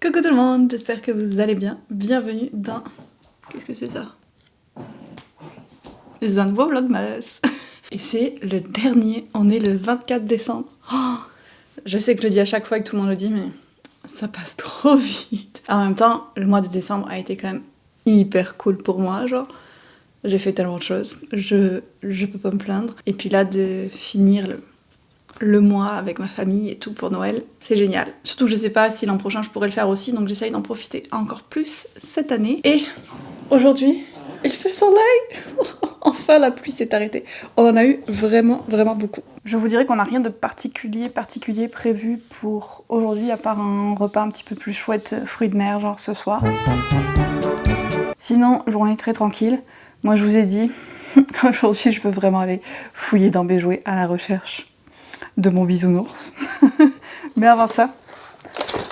Coucou tout le monde, j'espère que vous allez bien. Bienvenue dans... Qu'est-ce que c'est ça? C'est un nouveau vlogmas. Et c'est le dernier, on est le 24 décembre. Oh, je sais que je le dis à chaque fois et que tout le monde le dit, mais ça passe trop vite. En même temps, le mois de décembre a été quand même hyper cool pour moi, genre. J'ai fait tellement de choses, je peux pas me plaindre. Et puis là, de finir le mois avec ma famille et tout pour Noël, c'est génial. Surtout que je sais pas si l'an prochain je pourrais le faire aussi, donc j'essaye d'en profiter encore plus cette année. Et aujourd'hui, il fait soleil. Enfin, la pluie s'est arrêtée. On en a eu vraiment beaucoup. Je vous dirais qu'on n'a rien de particulier prévu pour aujourd'hui, à part un repas un petit peu plus chouette, fruits de mer, genre ce soir. Sinon, journée très tranquille. Moi, je vous ai dit, aujourd'hui, je veux vraiment aller fouiller dans mes jouets à la recherche de mon bisounours. Mais avant ça,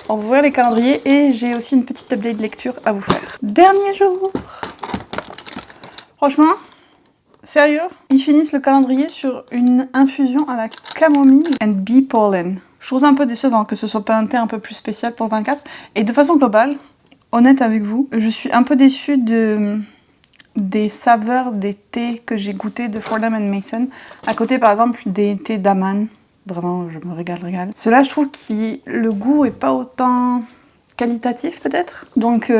on va ouvrir les calendriers et j'ai aussi une petite update de lecture à vous faire. Dernier jour. Franchement, sérieux, ils finissent le calendrier sur une infusion à la camomille and bee pollen. Je trouve ça un peu décevant que ce soit pas un thé un peu plus spécial pour le 24. Et de façon globale, honnête avec vous, je suis un peu déçue des saveurs des thés que j'ai goûtés de Fordham & Mason. À côté, par exemple, des thés d'Aman. Vraiment, je me régale. Ceux-là, je trouve que le goût est pas autant qualitatif, peut-être. Donc,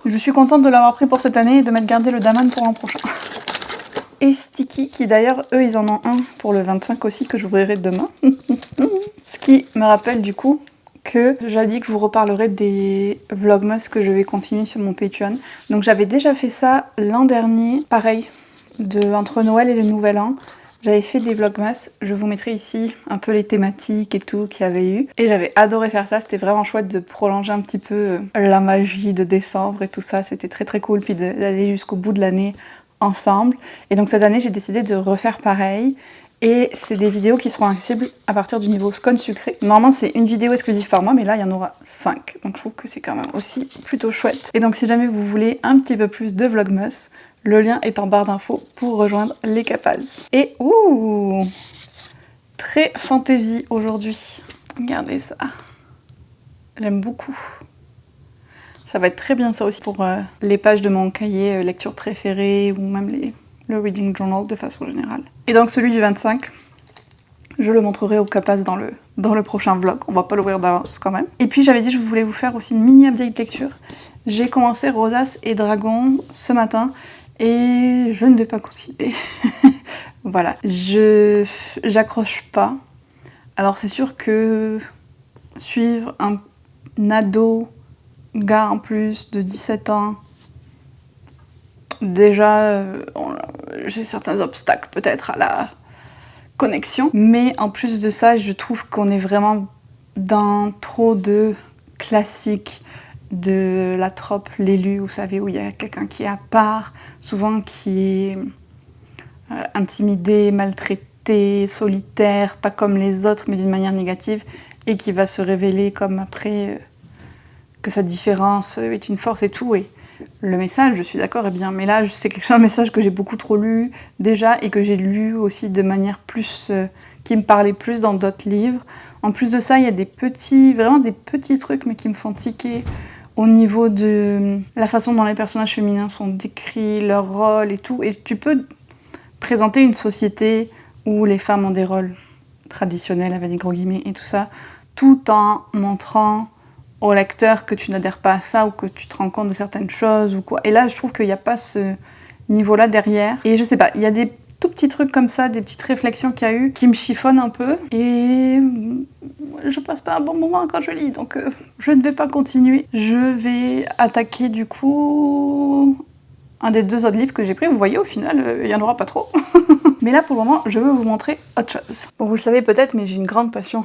je suis contente de l'avoir pris pour cette année et de m'être gardé le Daman pour l'an prochain. Et Sticky, qui d'ailleurs, eux, ils en ont un pour le 25 aussi, que j'ouvrirai demain. Ce qui me rappelle du coup que j'ai dit que je vous reparlerai des vlogmas que je vais continuer sur mon Patreon. Donc j'avais déjà fait ça l'an dernier, pareil, entre Noël et le Nouvel An. J'avais fait des vlogmas, je vous mettrai ici un peu les thématiques et tout qu'il y avait eu. Et j'avais adoré faire ça, c'était vraiment chouette de prolonger un petit peu la magie de décembre et tout ça. C'était très cool, puis d'aller jusqu'au bout de l'année ensemble. Et donc cette année, j'ai décidé de refaire pareil. Et c'est des vidéos qui seront accessibles à partir du niveau scone sucré. Normalement, c'est une vidéo exclusive par mois, mais là, il y en aura 5. Donc je trouve que c'est quand même aussi plutôt chouette. Et donc si jamais vous voulez un petit peu plus de vlogmas, le lien est en barre d'infos pour rejoindre les Capaz. Et ouh, très fantaisie aujourd'hui. Regardez ça. J'aime beaucoup. Ça va être très bien ça aussi pour les pages de mon cahier lecture préférée ou même le reading journal de façon générale. Et donc celui du 25, je le montrerai au Capaz dans le prochain vlog. On va pas l'ouvrir d'avance quand même. Et puis j'avais dit que je voulais vous faire aussi une mini update lecture. J'ai commencé Rosas et Dragons ce matin. Et je ne vais pas continuer. Voilà, j'accroche pas. Alors c'est sûr que suivre un ado, gars en plus de 17 ans, déjà j'ai certains obstacles peut-être à la connexion. Mais en plus de ça, je trouve qu'on est vraiment dans trop de classiques de la trope, l'élu, vous savez, où il y a quelqu'un qui est à part, souvent qui est intimidé, maltraité, solitaire, pas comme les autres, mais d'une manière négative, et qui va se révéler comme après que sa différence est une force et tout. Et le message, je suis d'accord, est bien, mais là, c'est un message que j'ai beaucoup trop lu déjà, et que j'ai lu aussi de manière plus... qui me parlait plus dans d'autres livres. En plus de ça, il y a vraiment des petits trucs, mais qui me font tiquer au niveau de la façon dont les personnages féminins sont décrits, leur rôle et tout. Et tu peux présenter une société où les femmes ont des rôles traditionnels, avec des gros guillemets et tout ça, tout en montrant au lecteur que tu n'adhères pas à ça ou que tu te rends compte de certaines choses ou quoi. Et là, je trouve qu'il n'y a pas ce niveau-là derrière. Et je sais pas, il y a des tout petits trucs comme ça, des petites réflexions qu'il y a eu qui me chiffonnent un peu. Et je passe pas un bon moment quand je lis, donc je ne vais pas continuer. Je vais attaquer du coup un des 2 autres livres que j'ai pris. Vous voyez, au final, il y en aura pas trop. Mais là, pour le moment, je veux vous montrer autre chose. Bon, vous le savez peut-être, mais j'ai une grande passion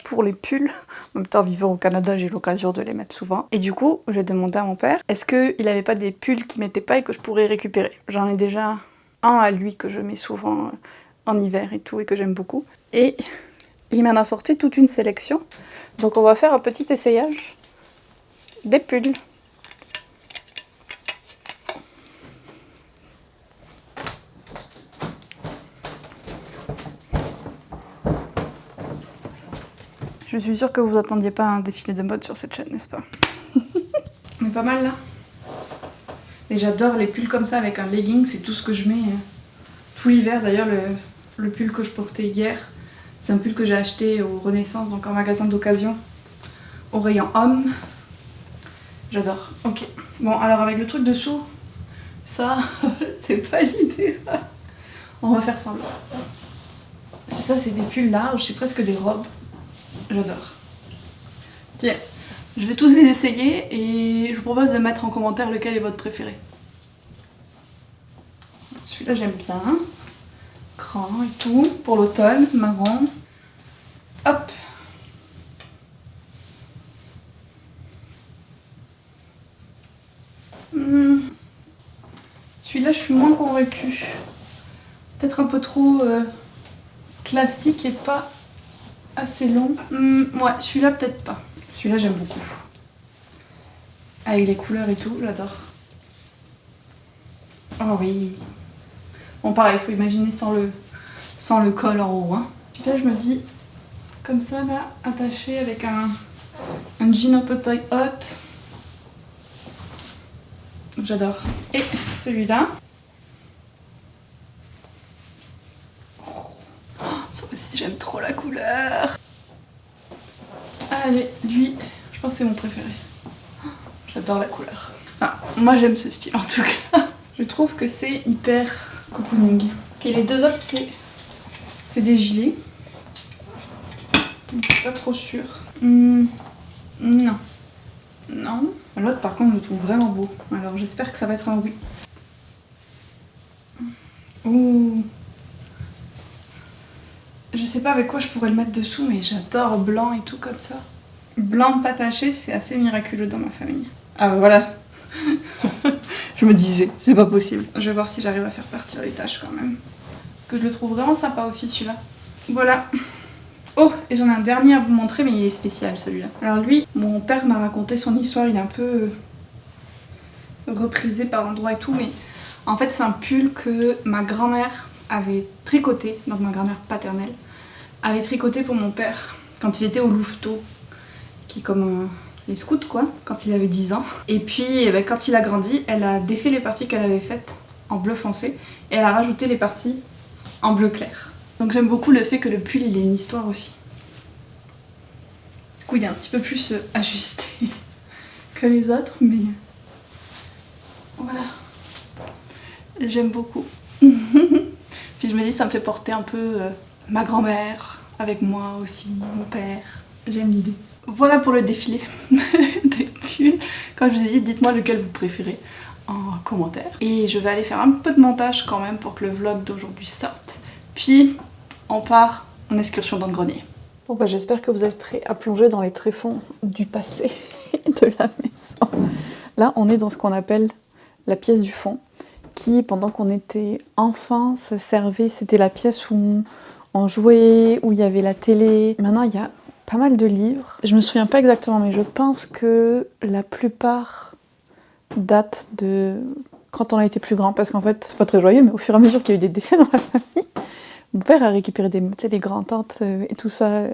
pour les pulls. En même temps, vivant au Canada, j'ai l'occasion de les mettre souvent. Et du coup, j'ai demandé à mon père, est-ce qu'il avait pas des pulls qui m'étaient pas et que je pourrais récupérer? J'en ai déjà un à lui que je mets souvent en hiver et tout, et que j'aime beaucoup. Et il m'en a sorti toute une sélection. Donc on va faire un petit essayage des pulls. Je suis sûre que vous attendiez pas un défilé de mode sur cette chaîne, n'est-ce pas? On est pas mal là. Et j'adore les pulls comme ça avec un legging, c'est tout ce que je mets tout l'hiver. D'ailleurs, le pull que je portais hier, c'est un pull que j'ai acheté au Renaissance, donc en magasin d'occasion, au rayon homme. J'adore. Ok. Bon, alors avec le truc dessous, ça, c'est pas l'idée. On va faire semblant. C'est ça, c'est des pulls larges, c'est presque des robes. J'adore. Tiens, je vais tous les essayer et je vous propose de mettre en commentaire lequel est votre préféré. Celui-là j'aime bien. Cran et tout, pour l'automne, marron. Hop. Celui-là je suis moins convaincue. Peut-être un peu trop classique et pas assez long. Ouais, celui-là peut-être pas. Celui-là j'aime beaucoup. Avec les couleurs et tout, j'adore. Oh oui. Bon pareil, il faut imaginer sans le col en haut. Hein. Puis là je me dis, comme ça là, attaché avec un jean un peu taille haute. J'adore. Et celui-là. Oh, ça aussi j'aime trop la couleur. Allez, lui, je pense que c'est mon préféré. J'adore la couleur. Enfin, moi j'aime ce style en tout cas. Je trouve que c'est hyper cocooning. Ok, les deux autres c'est des gilets. Donc, je suis pas trop sûre. Non. Non. L'autre par contre je le trouve vraiment beau. Alors j'espère que ça va être un oui. Ouh. Je sais pas avec quoi je pourrais le mettre dessous, mais j'adore blanc et tout comme ça. Blanc pas taché, c'est assez miraculeux dans ma famille. Ah voilà. Je me disais, c'est pas possible. Je vais voir si j'arrive à faire partir les taches quand même. Parce que je le trouve vraiment sympa aussi celui-là. Voilà. Oh, et j'en ai un dernier à vous montrer, mais il est spécial celui-là. Alors lui, mon père m'a raconté son histoire, il est un peu reprisé par endroits et tout, mais en fait c'est un pull que ma grand-mère avait tricoté, donc ma grand-mère paternelle, avait tricoté pour mon père quand il était au Louveteau, qui est comme les scouts quoi, quand il avait 10 ans. Et puis quand il a grandi, elle a défait les parties qu'elle avait faites en bleu foncé et elle a rajouté les parties en bleu clair. Donc j'aime beaucoup le fait que le pull il ait une histoire aussi. Du coup il est un petit peu plus ajusté que les autres, mais voilà. J'aime beaucoup. Puis je me dis ça me fait porter un peu ma grand-mère avec moi aussi, mon père. J'aime l'idée. Voilà pour le défilé des pulls. Comme je vous ai dit, dites-moi lequel vous préférez en commentaire. Et je vais aller faire un peu de montage quand même pour que le vlog d'aujourd'hui sorte. Puis on part en excursion dans le grenier. Bon bah j'espère que vous êtes prêts à plonger dans les tréfonds du passé de la maison. Là on est dans ce qu'on appelle la pièce du fond, qui pendant qu'on était enfant, ça servait, c'était la pièce où on jouait, où il y avait la télé. Maintenant il y a pas mal de livres. Je me souviens pas exactement, mais je pense que la plupart datent de quand on a été plus grand, parce qu'en fait c'est pas très joyeux, mais au fur et à mesure qu'il y a eu des décès dans la famille, mon père a récupéré les grands-tantes et tout ça,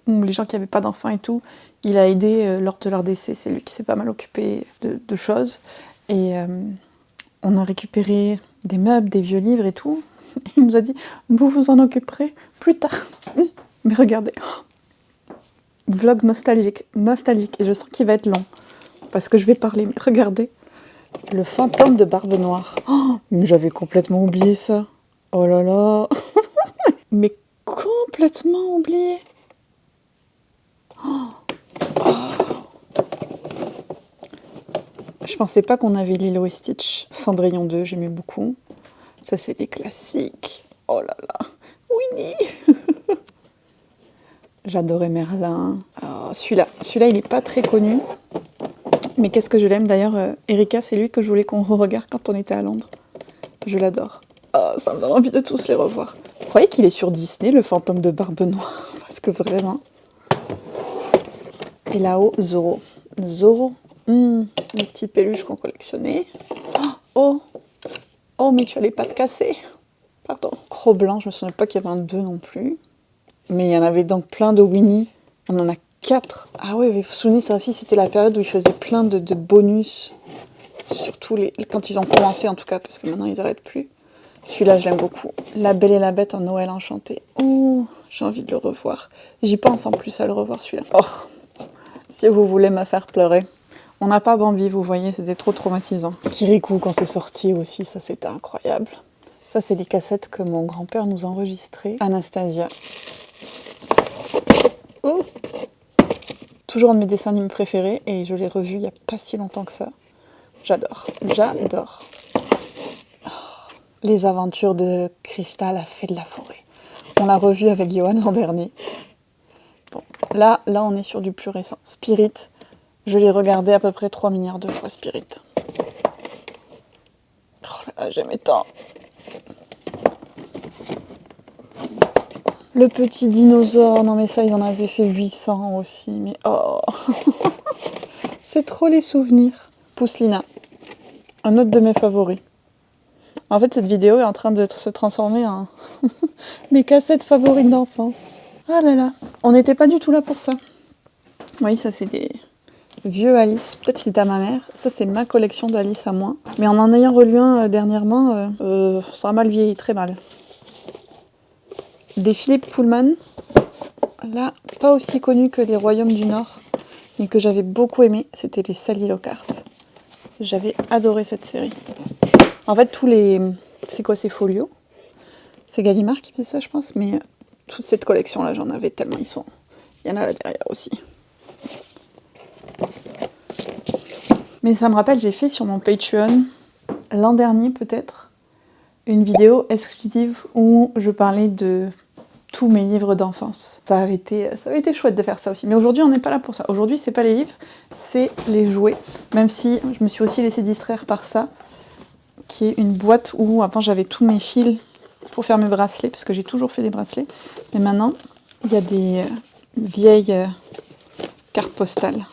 ou les gens qui n'avaient pas d'enfants et tout. Il a aidé lors de leur décès, c'est lui qui s'est pas mal occupé de choses. Et on a récupéré des meubles, des vieux livres et tout. Il nous a dit, vous vous en occuperez plus tard. Mais regardez, vlog nostalgique, et je sens qu'il va être long, parce que je vais parler, mais regardez, le fantôme de Barbe Noire. Oh, mais j'avais complètement oublié ça. Oh là là. Mais complètement oublié. Oh. Je pensais pas qu'on avait Lilo et Stitch. Cendrillon 2, j'aimais beaucoup. Ça, c'est des classiques. Oh là là. Winnie. J'adorais Merlin. Oh, celui-là, il est pas très connu. Mais qu'est-ce que je l'aime. D'ailleurs, Erika, c'est lui que je voulais qu'on re-regarde quand on était à Londres. Je l'adore. Oh, ça me donne envie de tous les revoir. Vous croyez qu'il est sur Disney, le fantôme de Barbe Noire? Parce que vraiment... Et là-haut, Zorro. Zorro. Les petits peluches qu'on collectionnait. Oh, oh, mais tu as les pattes cassées. Pardon. Cro-Blanc, je me souviens pas qu'il y avait un 2 non plus. Mais il y en avait donc plein de Winnie On en a 4. Ah ouais, vous vous souvenez, ça aussi, c'était la période où ils faisaient plein de bonus. Surtout quand ils ont commencé, en tout cas, parce que maintenant, ils n'arrêtent plus. Celui-là, je l'aime beaucoup. La Belle et la Bête en Noël enchanté. Oh, j'ai envie de le revoir. J'y pense en plus à le revoir, celui-là. Oh, si vous voulez me faire pleurer. On n'a pas Bambi, vous voyez, c'était trop traumatisant. Kirikou, quand c'est sorti aussi, ça c'était incroyable. Ça, c'est les cassettes que mon grand-père nous enregistrait. Anastasia. Oh, toujours un de mes dessins animés préférés, et je l'ai revu il n'y a pas si longtemps que ça. J'adore, j'adore. Oh, les aventures de Cristal, la fée de la forêt. On l'a revu avec Johan l'an dernier. Bon, là, on est sur du plus récent. Spirit, je l'ai regardé à peu près 3 milliards de fois, Spirit. Oh là là, j'aimais tant. Le petit dinosaure, non mais ça, ils en avaient fait 800 aussi, mais oh. C'est trop les souvenirs. Pousselina, un autre de mes favoris. En fait, cette vidéo est en train de se transformer en mes cassettes favorites d'enfance. Ah là là, on n'était pas du tout là pour ça. Oui, ça c'est des vieux Alice. Peut-être c'était à ma mère. Ça c'est ma collection d'Alice à moi. Mais en ayant relu un dernièrement, ça a mal vieilli, très mal. Des Philippe Pullman. Là, pas aussi connu que les Royaumes du Nord, mais que j'avais beaucoup aimé. C'était les Sally Lockhart. J'avais adoré cette série. En fait, tous les... C'est quoi, ces folios? C'est Gallimard qui faisait ça, je pense. Mais toute cette collection-là, j'en avais tellement. Il y en a là derrière aussi. Mais ça me rappelle, j'ai fait sur mon Patreon, l'an dernier peut-être, une vidéo exclusive où je parlais de tous mes livres d'enfance. Ça avait été chouette de faire ça aussi. Mais aujourd'hui, on n'est pas là pour ça. Aujourd'hui, c'est pas les livres, c'est les jouets. Même si je me suis aussi laissée distraire par ça, qui est une boîte où avant j'avais tous mes fils pour faire mes bracelets, parce que j'ai toujours fait des bracelets. Mais maintenant, il y a des vieilles cartes postales.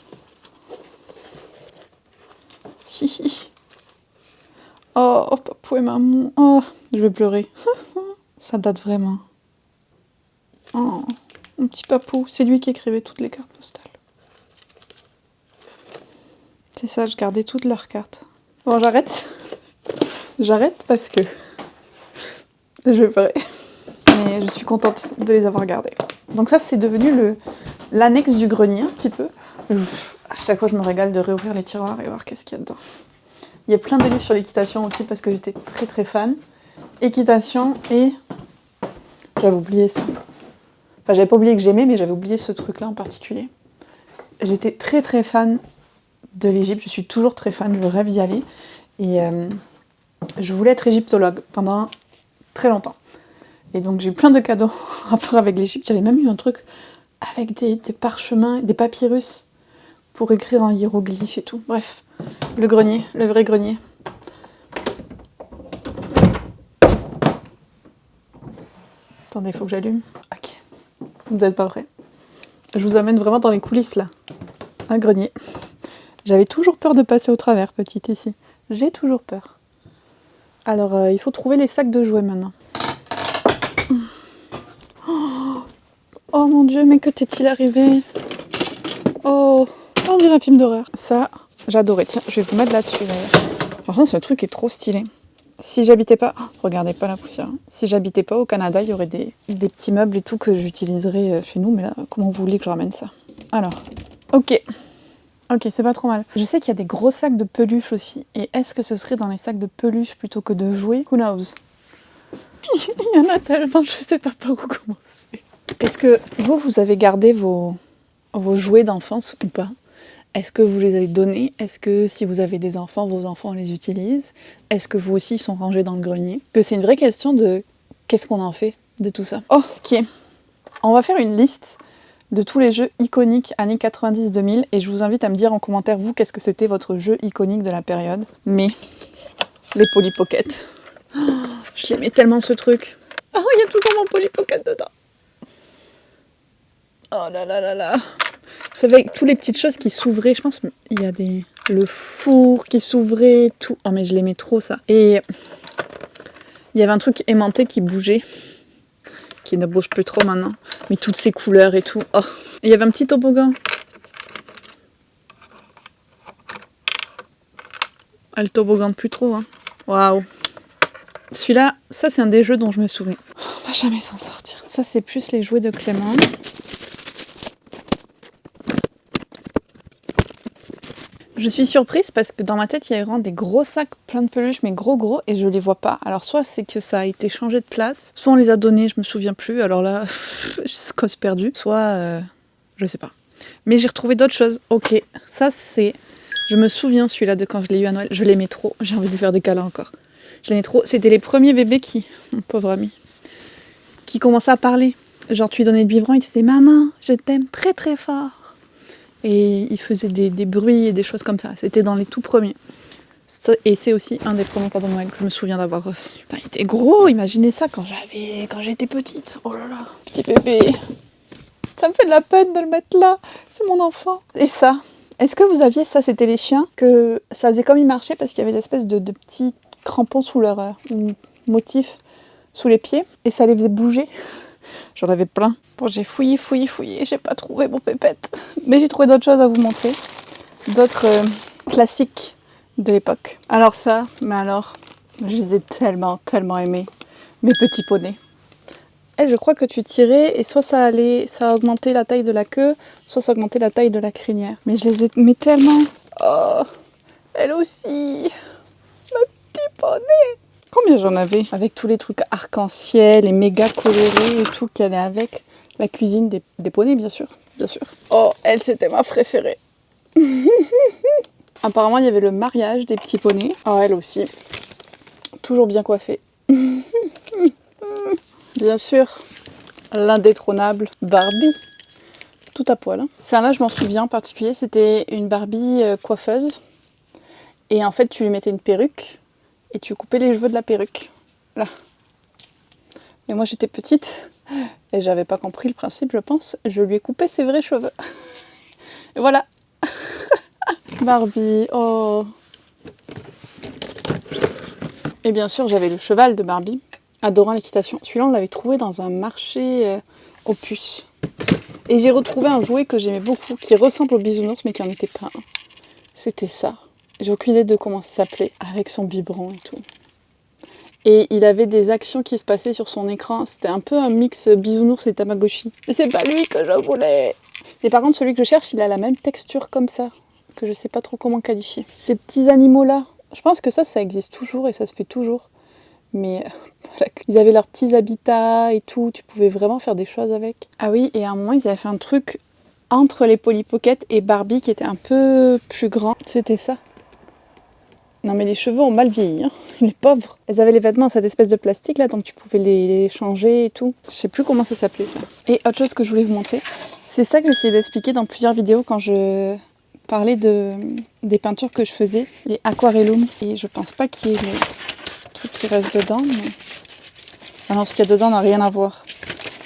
Oh, papou et maman. Oh, je vais pleurer. Ça date vraiment. Oh, mon petit papou. C'est lui qui écrivait toutes les cartes postales. C'est ça, je gardais toutes leurs cartes. Bon, j'arrête. J'arrête parce que je vais pleurer. Mais je suis contente de les avoir gardées. Donc ça, c'est devenu l'annexe du grenier, un petit peu. À chaque fois, je me régale de réouvrir les tiroirs et voir qu'est-ce qu'il y a dedans. Il y a plein de livres sur l'équitation aussi parce que j'étais très très fan. Équitation et... J'avais oublié ça. Enfin, j'avais pas oublié que j'aimais, mais j'avais oublié ce truc-là en particulier. J'étais très très fan de l'Égypte. Je suis toujours très fan, je rêve d'y aller. Et je voulais être égyptologue pendant très longtemps. Et donc j'ai eu plein de cadeaux en rapport avec l'Égypte. J'avais même eu un truc avec des parchemins, des papyrus pour écrire en hiéroglyphes et tout. Bref, le grenier, le vrai grenier. Attendez, il faut que j'allume. Ok. Vous n'êtes pas prêts? Je vous amène vraiment dans les coulisses là. Un grenier. J'avais toujours peur de passer au travers, petite ici. J'ai toujours peur. Alors, il faut trouver les sacs de jouets maintenant. Oh mon Dieu, mais que t'est-il arrivé? Oh, on dirait un film d'horreur. Ça, j'adorais. Tiens, je vais vous mettre là-dessus d'ailleurs. Par contre, ce truc est trop stylé. Si j'habitais pas... Oh, regardez pas la poussière. Si j'habitais pas au Canada, il y aurait des petits meubles et tout que j'utiliserais chez nous. Mais là, comment vous voulez que je ramène ça? Alors, ok. Ok, c'est pas trop mal. Je sais qu'il y a des gros sacs de peluche aussi. Et est-ce que ce serait dans les sacs de peluche plutôt que de jouets? Who knows? Il y en a tellement, je sais pas par où commencer. Est-ce que vous avez gardé vos jouets d'enfance ou pas? Est-ce que vous les avez donnés? Est-ce que si vous avez des enfants, vos enfants les utilisent? Est-ce que vous aussi sont rangés dans le grenier? Que c'est une vraie question de qu'est-ce qu'on en fait de tout ça. Oh, ok. On va faire une liste de tous les jeux iconiques années 90-2000 et je vous invite à me dire en commentaire, vous, qu'est-ce que c'était votre jeu iconique de la période. Mais les Polly Pocket. Oh, je l'aimais tellement ce truc. Oh, il y a toujours mon Polly Pocket dedans. Oh là là là là. Vous savez, avec toutes les petites choses qui s'ouvraient, je pense il y a le four qui s'ouvrait, tout. Oh mais je l'aimais trop ça. Et il y avait un truc aimanté qui bougeait. qui ne bouge plus trop maintenant. Mais toutes ces couleurs et tout. Oh. Et il y avait un petit toboggan. Elle toboggane plus trop. Hein. Waouh. Celui-là, ça c'est un des jeux dont je me souviens. On va jamais s'en sortir. Ça c'est plus les jouets de Clément. Je suis surprise parce que dans ma tête, il y a vraiment des gros sacs pleins de peluches, mais gros, et je les vois pas. Alors soit c'est que ça a été changé de place, soit on les a donnés, je me souviens plus, alors là, je cause perdu. Soit, je sais pas. Mais j'ai retrouvé d'autres choses. Ok, ça c'est... Je me souviens celui-là de quand je l'ai eu à Noël. Je l'aimais trop, j'ai envie de lui faire des câlins encore. Je l'aimais trop. C'était les premiers bébés qui... Mon pauvre ami. Qui commençaient à parler. Genre tu lui donnais le biberon, il te disait « Maman, je t'aime très très fort ». Et il faisait des bruits et des choses comme ça. C'était dans les tout premiers. Et c'est aussi un des premiers cadeaux de Noël que je me souviens d'avoir reçu. Putain, il était gros, imaginez ça quand j'étais petite. Oh là là, petit bébé. Ça me fait de la peine de le mettre là. C'est mon enfant. Et ça, est-ce que vous aviez ça? C'était les chiens, que ça faisait comme ils marchaient parce qu'il y avait des espèces de petits crampons sous leur motif, sous les pieds. Et ça les faisait bouger. J'en avais plein. Bon, j'ai fouillé, j'ai pas trouvé mon pépette. Mais j'ai trouvé d'autres choses à vous montrer. D'autres classiques de l'époque. Alors ça, mais alors, je les ai tellement aimés. Mes petits poneys. Et je crois que tu tirais et soit ça augmentait la taille de la queue, soit ça augmentait la taille de la crinière. Mais je les aimais tellement. Oh, elle aussi. Ma petit poney. Combien j'en avais? Avec tous les trucs arc-en-ciel et méga colorés et tout qui allait avec. La cuisine des poneys, bien sûr. Oh, elle, c'était ma préférée. Apparemment, il y avait le mariage des petits poneys. Oh, elle aussi. Toujours bien coiffée. Bien sûr, l'indétrônable Barbie. Tout à poil. Hein. Celle-là, je m'en souviens en particulier. C'était une Barbie coiffeuse. Et en fait, tu lui mettais une perruque. Et tu coupais les cheveux de la perruque. Là. Et moi, j'étais petite. Et j'avais pas compris le principe, je pense. Je lui ai coupé ses vrais cheveux. Et voilà. Barbie, oh. Et bien sûr, j'avais le cheval de Barbie, adorant l'équitation. Celui-là, on l'avait trouvé dans un marché aux puces. Et j'ai retrouvé un jouet que j'aimais beaucoup, qui ressemble au bisounours, mais qui n'en était pas un. C'était ça. J'ai aucune idée de comment ça s'appelait, avec son biberon et tout. Et il avait des actions qui se passaient sur son écran. C'était un peu un mix bisounours et Tamagotchi. Mais c'est pas lui que je voulais. Mais par contre, celui que je cherche, il a la même texture comme ça, que je sais pas trop comment qualifier. Ces petits animaux-là, je pense que ça existe toujours et ça se fait toujours. Mais ils avaient leurs petits habitats et tout, tu pouvais vraiment faire des choses avec. Ah oui, et à un moment, ils avaient fait un truc entre les Polly Pocket et Barbie qui était un peu plus grand. C'était ça. Non mais les cheveux ont mal vieilli, hein. Les pauvres. Elles avaient les vêtements en cette espèce de plastique là, donc tu pouvais les changer et tout. Je sais plus comment ça s'appelait ça. Et autre chose que je voulais vous montrer, c'est ça que j'essayais d'expliquer dans plusieurs vidéos quand je parlais des peintures que je faisais, les aquarellum. Et je pense pas qu'il y ait le truc qui reste dedans, mais... Ah non, ce qu'il y a dedans n'a rien à voir.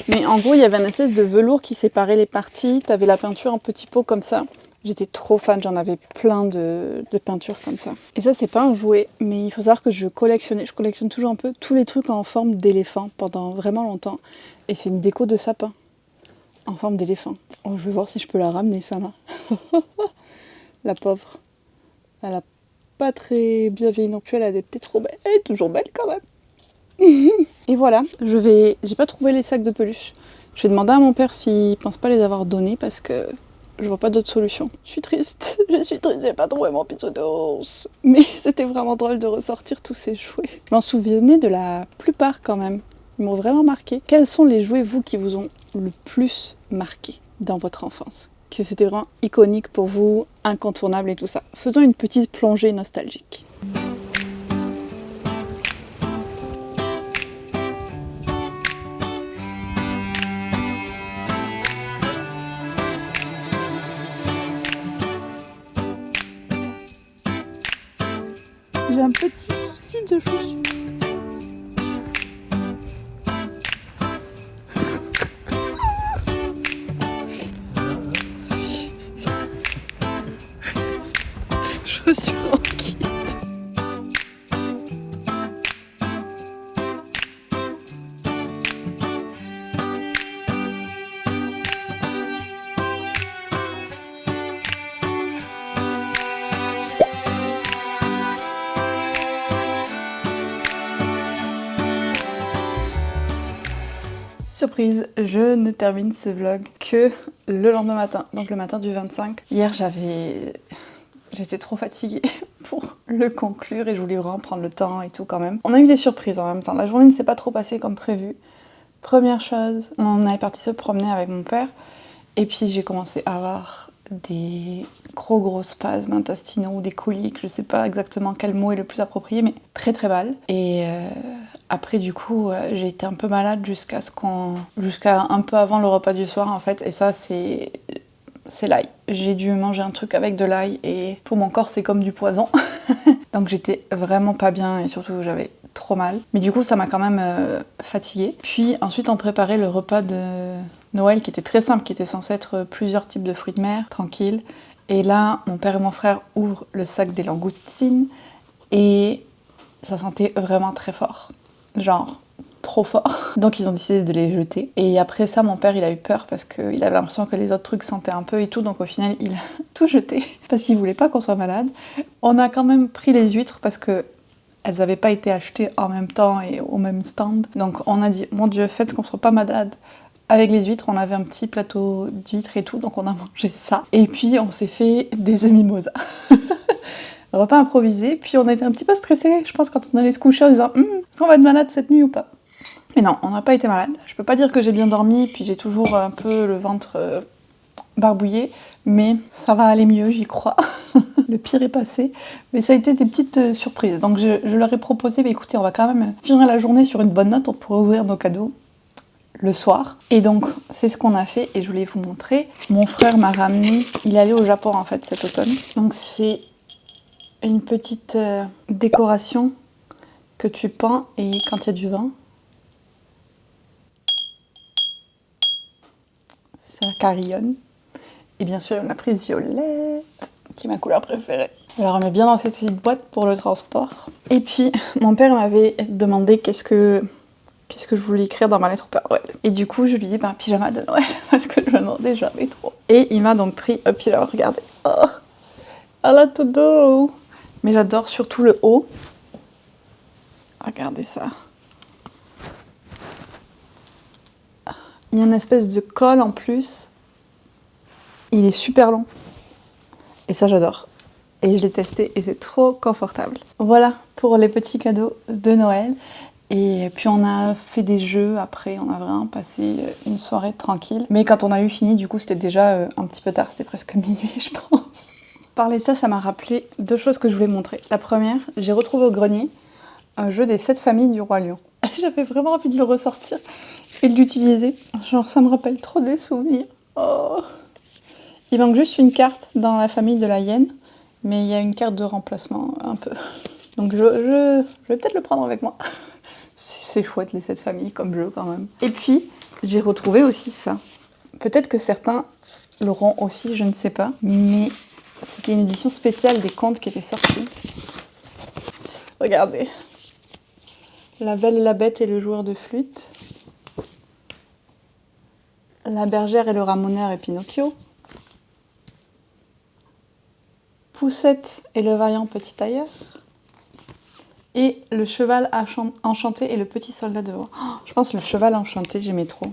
Mais en gros, il y avait une espèce de velours qui séparait les parties, t'avais la peinture en petits pots comme ça. J'étais trop fan, j'en avais plein de peintures comme ça. Et ça, c'est pas un jouet, mais il faut savoir que je collectionne toujours un peu tous les trucs en forme d'éléphant pendant vraiment longtemps. Et c'est une déco de sapin en forme d'éléphant. Oh, je vais voir si je peux la ramener, ça là. La pauvre. Elle a pas très bien vieilli non plus, elle a des petits trop belles. Elle est toujours belle quand même. Et voilà, j'ai pas trouvé les sacs de peluche. Je vais demander à mon père s'il pense pas les avoir donnés parce que je vois pas d'autre solution. Je suis triste, j'ai pas trouvé mon bisounours. Mais c'était vraiment drôle de ressortir tous ces jouets. Je m'en souvenais de la plupart quand même. Ils m'ont vraiment marqué. Quels sont les jouets, vous, qui vous ont le plus marqué dans votre enfance? Que c'était vraiment iconique pour vous, incontournable et tout ça. Faisons une petite plongée nostalgique. J'ai un petit souci de chaussures. Chaussures en kit. Surprise, je ne termine ce vlog que le lendemain matin, donc le matin du 25. Hier, j'étais trop fatiguée pour le conclure et je voulais vraiment prendre le temps et tout quand même. On a eu des surprises en même temps. La journée ne s'est pas trop passée comme prévu. Première chose, on est parti se promener avec mon père et puis j'ai commencé à avoir des gros spasmes intestinaux ou des coliques, je sais pas exactement quel mot est le plus approprié, mais très mal. Et après du coup, j'ai été un peu malade jusqu'à un peu avant le repas du soir en fait, et ça c'est l'ail. J'ai dû manger un truc avec de l'ail et pour mon corps c'est comme du poison. Donc j'étais vraiment pas bien et surtout j'avais trop mal. Mais du coup ça m'a quand même fatiguée. Puis ensuite on préparait le repas de Noël qui était très simple, qui était censé être plusieurs types de fruits de mer, tranquille. Et là mon père et mon frère ouvrent le sac des langoustines et ça sentait vraiment très fort. Genre trop fort. Donc ils ont décidé de les jeter. Et après ça, mon père, il a eu peur parce qu'il avait l'impression que les autres trucs sentaient un peu et tout. Donc au final, il a tout jeté parce qu'il voulait pas qu'on soit malade. On a quand même pris les huîtres parce que elles n'avaient pas été achetées en même temps et au même stand. Donc on a dit, mon Dieu, faites qu'on soit pas malade. Avec les huîtres, on avait un petit plateau d'huîtres et tout, donc on a mangé ça. Et puis on s'est fait des œufs mimosa. Repas improvisé, puis on a été un petit peu stressés, je pense, quand on allait se coucher en disant est-ce qu'on va être malade cette nuit ou pas? Mais non, on n'a pas été malade. Je peux pas dire que j'ai bien dormi, puis j'ai toujours un peu le ventre barbouillé, mais ça va aller mieux, j'y crois. Le pire est passé, mais ça a été des petites surprises. Donc je leur ai proposé, mais écoutez, on va quand même finir la journée sur une bonne note, on pourrait ouvrir nos cadeaux le soir. Et donc c'est ce qu'on a fait et je voulais vous montrer. Mon frère m'a ramené, il est allé au Japon en fait cet automne. Donc c'est une petite décoration que tu peins et quand il y a du vin, ça carillonne. Et bien sûr, une prise violette, qui est ma couleur préférée. Je la remets bien dans cette petite boîte pour le transport. Et puis, mon père m'avait demandé qu'est-ce que je voulais écrire dans ma lettre au Père Noël. Et du coup, je lui dis pyjama de Noël, parce que je me demandais jamais trop. Et il m'a donc pris un pyjama, regardez. Oh, elle a tout doux. Mais j'adore surtout le haut. Regardez ça. Il y a une espèce de col en plus. Il est super long. Et ça, j'adore. Et je l'ai testé et c'est trop confortable. Voilà pour les petits cadeaux de Noël. Et puis on a fait des jeux après, on a vraiment passé une soirée tranquille. Mais quand on a eu fini, du coup, c'était déjà un petit peu tard, c'était presque minuit, je pense. Parler de ça, ça m'a rappelé deux choses que je voulais montrer. La première, j'ai retrouvé au grenier un jeu des 7 familles du Roi Lion. J'avais vraiment envie de le ressortir et de l'utiliser. Genre, ça me rappelle trop des souvenirs. Oh. Il manque juste une carte dans la famille de la hyène, mais il y a une carte de remplacement un peu. Donc je vais peut-être le prendre avec moi. C'est chouette les 7 familles comme jeu quand même. Et puis, j'ai retrouvé aussi ça. Peut-être que certains l'auront aussi, je ne sais pas. Mais c'était une édition spéciale des contes qui étaient sortis. Regardez. La Belle et la Bête et le joueur de flûte. La bergère et le ramoneur et Pinocchio. Poussette et le vaillant petit tailleur. Et le cheval enchanté et le petit soldat de bois. Oh, je pense que le cheval enchanté, j'aimais trop.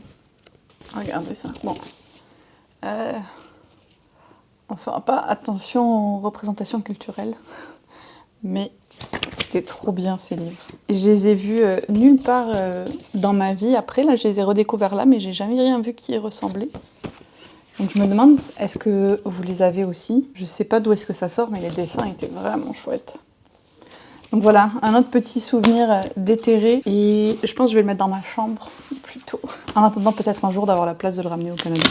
Regardez ça. Bon. On fera pas attention aux représentations culturelles. Mais c'était trop bien ces livres. Je les ai vus nulle part dans ma vie. Après, là, je les ai redécouverts là, mais j'ai jamais rien vu qui y ressemblait. Donc je me demande, est-ce que vous les avez aussi? Je sais pas d'où est-ce que ça sort, mais les dessins étaient vraiment chouettes. Donc voilà, un autre petit souvenir déterré et je pense que je vais le mettre dans ma chambre plutôt. En attendant peut-être un jour d'avoir la place de le ramener au Canada.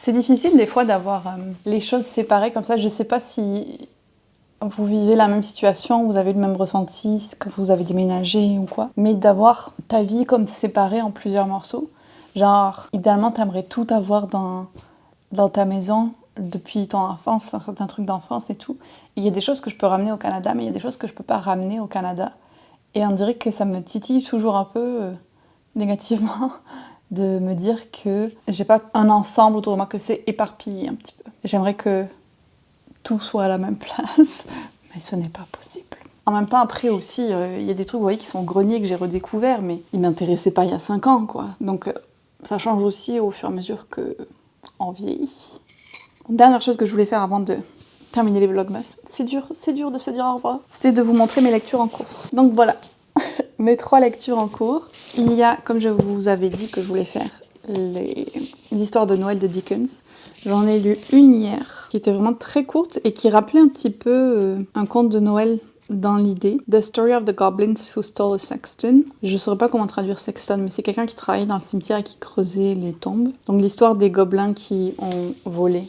C'est difficile des fois d'avoir les choses séparées comme ça. Je sais pas si vous vivez la même situation, vous avez le même ressenti quand vous avez déménagé ou quoi. Mais d'avoir ta vie comme séparée en plusieurs morceaux. Genre, idéalement, t'aimerais tout avoir dans ta maison depuis ton enfance, certains trucs d'enfance et tout. Il y a des choses que je peux ramener au Canada, mais il y a des choses que je peux pas ramener au Canada. Et on dirait que ça me titille toujours un peu négativement de me dire que j'ai pas un ensemble autour de moi, que c'est éparpillé un petit peu. J'aimerais que tout soit à la même place, mais ce n'est pas possible. En même temps, après aussi, il y a des trucs, vous voyez, qui sont greniers que j'ai redécouverts, mais ils m'intéressaient pas il y a 5 ans, quoi. Donc ça change aussi au fur et à mesure qu'on vieillit. Dernière chose que je voulais faire avant de terminer les vlogmas, c'est dur de se dire au revoir, c'était de vous montrer mes lectures en cours. Donc voilà, mes 3 lectures en cours. Il y a, comme je vous avais dit que je voulais faire, les histoires de Noël de Dickens. J'en ai lu une hier, qui était vraiment très courte et qui rappelait un petit peu un conte de Noël dans l'idée. The Story of the Goblins Who Stole a Sexton. Je ne saurais pas comment traduire sexton, mais c'est quelqu'un qui travaillait dans le cimetière et qui creusait les tombes. Donc l'histoire des gobelins qui ont volé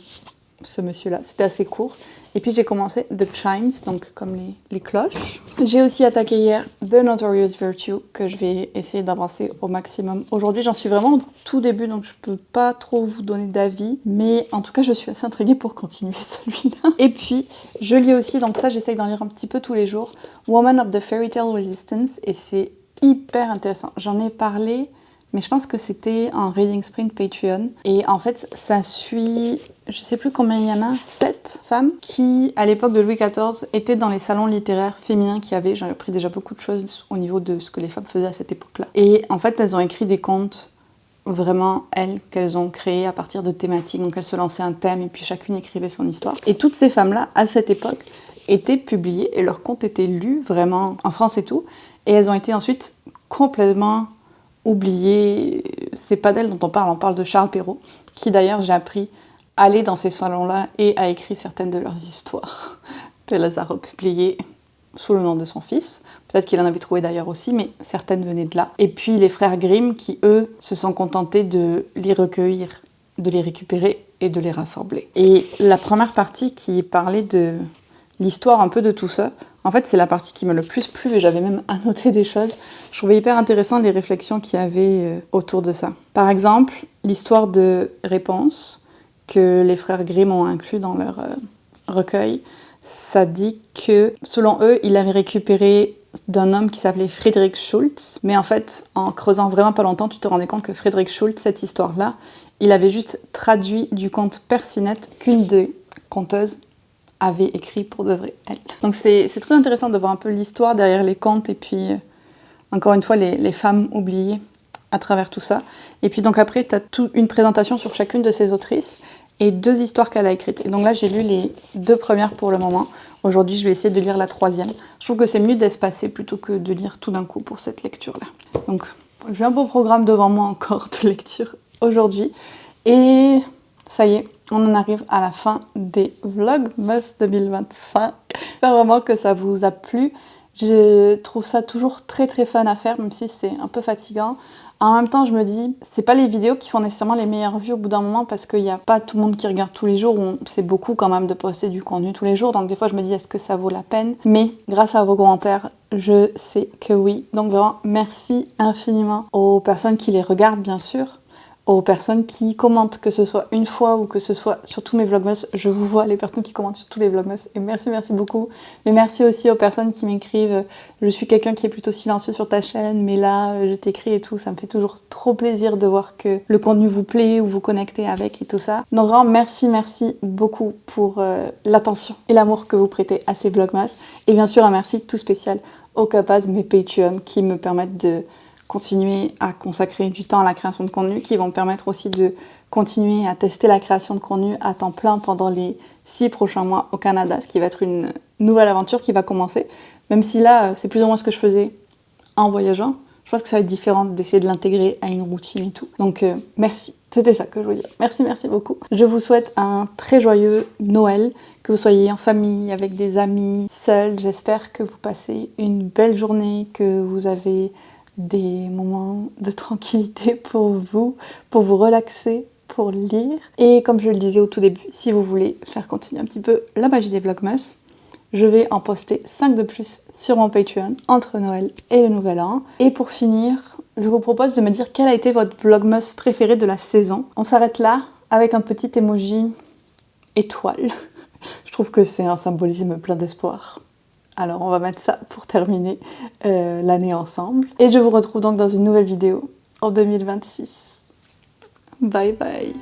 ce monsieur-là. C'était assez court. Et puis j'ai commencé The Chimes, donc comme les cloches. J'ai aussi attaqué hier The Notorious Virtue, que je vais essayer d'avancer au maximum. Aujourd'hui, j'en suis vraiment au tout début, donc je peux pas trop vous donner d'avis. Mais en tout cas, je suis assez intriguée pour continuer celui-là. Et puis, je lis aussi, donc ça, j'essaye d'en lire un petit peu tous les jours, Woman of the Fairy Tale Resistance, et c'est hyper intéressant. J'en ai parlé, mais je pense que c'était en Reading Sprint Patreon. Et en fait, ça suit, je sais plus combien il y en a, 7 femmes qui, à l'époque de Louis XIV, étaient dans les salons littéraires féminins qu'il y avait. J'en ai appris déjà beaucoup de choses au niveau de ce que les femmes faisaient à cette époque-là. Et en fait, elles ont écrit des contes, vraiment, elles, qu'elles ont créés à partir de thématiques. Donc elles se lançaient un thème et puis chacune écrivait son histoire. Et toutes ces femmes-là, à cette époque, étaient publiées et leurs contes étaient lus, vraiment, en France et tout. Et elles ont été ensuite complètement oubliées. C'est pas d'elles dont on parle de Charles Perrault, qui d'ailleurs, j'ai appris, allait dans ces salons-là et a écrit certaines de leurs histoires. Elle les a republiées sous le nom de son fils. Peut-être qu'il en avait trouvé d'ailleurs aussi, mais certaines venaient de là. Et puis les frères Grimm qui, eux, se sont contentés de les recueillir, de les récupérer et de les rassembler. Et la première partie qui parlait de l'histoire un peu de tout ça, en fait, c'est la partie qui m'a le plus plu et j'avais même annoté des choses. Je trouvais hyper intéressant les réflexions qu'il y avait autour de ça. Par exemple, l'histoire de Réponse que les frères Grimm ont inclus dans leur recueil. Ça dit que, selon eux, il avait récupéré d'un homme qui s'appelait Friedrich Schultz. Mais en fait, en creusant vraiment pas longtemps, tu te rendais compte que Friedrich Schultz, cette histoire-là, il avait juste traduit du conte Percinette qu'une des conteuses avait écrit pour de vrai, elle. Donc c'est très intéressant de voir un peu l'histoire derrière les contes et puis, encore une fois, les femmes oubliées à travers tout ça. Et puis donc après, tu as toute une présentation sur chacune de ces autrices et 2 histoires qu'elle a écrites. Et donc là, j'ai lu les 2 premières pour le moment. Aujourd'hui, je vais essayer de lire la 3e. Je trouve que c'est mieux d'espacer plutôt que de lire tout d'un coup pour cette lecture-là. Donc, j'ai un beau programme devant moi encore de lecture aujourd'hui. Et ça y est, on en arrive à la fin des Vlogmas 2025. J'espère vraiment que ça vous a plu. Je trouve ça toujours très très fun à faire, même si c'est un peu fatigant. En même temps, je me dis, c'est pas les vidéos qui font nécessairement les meilleures vues au bout d'un moment parce qu'il n'y a pas tout le monde qui regarde tous les jours. C'est beaucoup quand même de poster du contenu tous les jours. Donc des fois, je me dis, est-ce que ça vaut la peine? Mais grâce à vos commentaires, je sais que oui. Donc vraiment, merci infiniment aux personnes qui les regardent, bien sûr. Aux personnes qui commentent, que ce soit une fois ou que ce soit sur tous mes vlogmas. Je vous vois, les personnes qui commentent sur tous les vlogmas. Et merci beaucoup. Mais merci aussi aux personnes qui m'écrivent « Je suis quelqu'un qui est plutôt silencieux sur ta chaîne, mais là, je t'écris et tout. » Ça me fait toujours trop plaisir de voir que le contenu vous plaît ou vous connectez avec et tout ça. Donc vraiment, merci beaucoup pour l'attention et l'amour que vous prêtez à ces vlogmas. Et bien sûr, un merci tout spécial aux Kapaz, mes Patreon, qui me permettent de continuer à consacrer du temps à la création de contenu, qui vont me permettre aussi de continuer à tester la création de contenu à temps plein pendant les 6 prochains mois au Canada, ce qui va être une nouvelle aventure qui va commencer. Même si là, c'est plus ou moins ce que je faisais en voyageant, je pense que ça va être différent d'essayer de l'intégrer à une routine et tout. Donc merci, c'était ça que je voulais dire. Merci beaucoup. Je vous souhaite un très joyeux Noël, que vous soyez en famille, avec des amis, seuls. J'espère que vous passez une belle journée, que vous avez des moments de tranquillité pour vous relaxer, pour lire. Et comme je le disais au tout début, si vous voulez faire continuer un petit peu la magie des Vlogmas, je vais en poster 5 de plus sur mon Patreon entre Noël et le Nouvel An. Et pour finir, je vous propose de me dire quel a été votre Vlogmas préféré de la saison. On s'arrête là avec un petit emoji étoile. Je trouve que c'est un symbolisme plein d'espoir. Alors on va mettre ça pour terminer l'année ensemble. Et je vous retrouve donc dans une nouvelle vidéo en 2026. Bye bye.